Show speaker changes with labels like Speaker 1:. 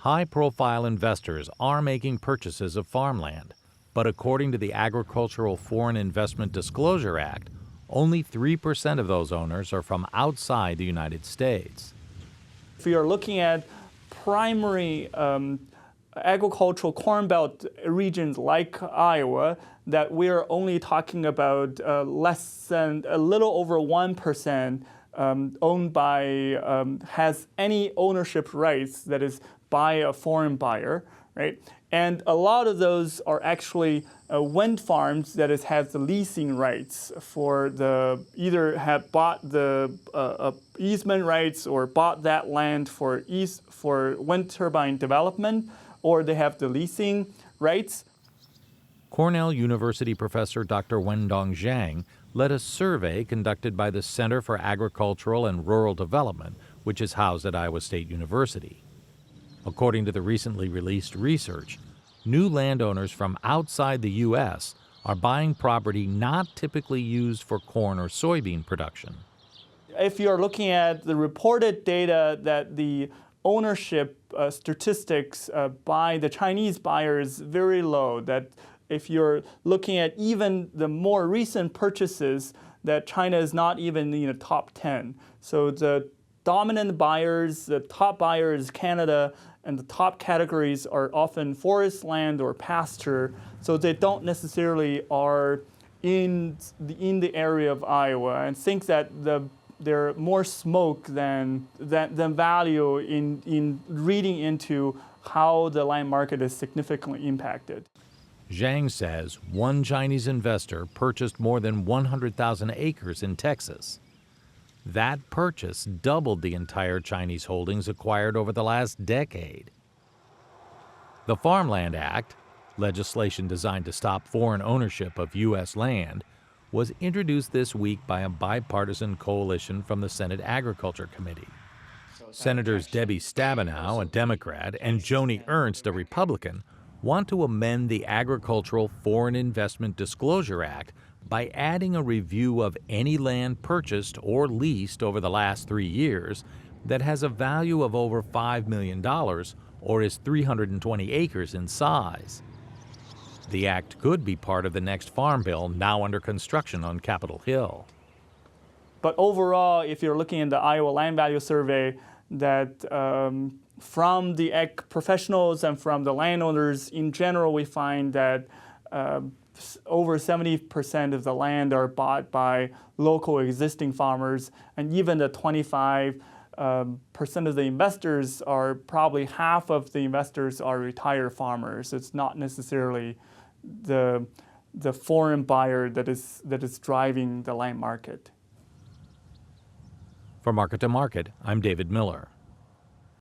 Speaker 1: High-profile investors are making purchases of farmland, but according to the Agricultural Foreign Investment Disclosure Act, only 3% of those owners are from outside the United States.
Speaker 2: If you're looking at primary agricultural corn belt regions like Iowa, that we're only talking about less than a little over 1% owned by, has any ownership rights that is by a foreign buyer, right? And a lot of those are actually wind farms that has the leasing rights for the, either have bought the easement rights or bought that land for wind turbine development, or they have the leasing rights.
Speaker 1: Cornell University professor Dr. Wendong Zhang led a survey conducted by the Center for Agricultural and Rural Development, which is housed at Iowa State University. According to the recently released research, new landowners from outside the U.S. are buying property not typically used for corn or soybean production.
Speaker 2: If you're looking at the reported data that the ownership statistics by the Chinese buyers is very low, that if you're looking at even the more recent purchases, that China is not even in the top 10. So the dominant buyers, the top buyers, Canada, and the top categories are often forest land or pasture, so they don't necessarily are in the area of Iowa, and think that they're more smoke than value in reading into how the land market is significantly impacted.
Speaker 1: Zhang says one Chinese investor purchased more than 100,000 acres in Texas. That purchase doubled the entire Chinese holdings acquired over the last decade. The Farmland Act, legislation designed to stop foreign ownership of U.S. land, was introduced this week by a bipartisan coalition from the Senate Agriculture Committee. Senators Debbie Stabenow, a Democrat, and Joni Ernst, a Republican, want to amend the Agricultural Foreign Investment Disclosure Act by adding a review of any land purchased or leased over the last 3 years that has a value of over $5 million or is 320 acres in size. The act could be part of the next farm bill now under construction on Capitol Hill.
Speaker 2: But overall, if you're looking at the Iowa Land Value Survey, that from the ag professionals and from the landowners in general, we find that over 70% of the land are bought by local existing farmers, and even the 25% of the investors are probably half of the investors are retired farmers. It's not necessarily the foreign buyer that is driving the land market.
Speaker 1: For Market to Market, I'm David Miller.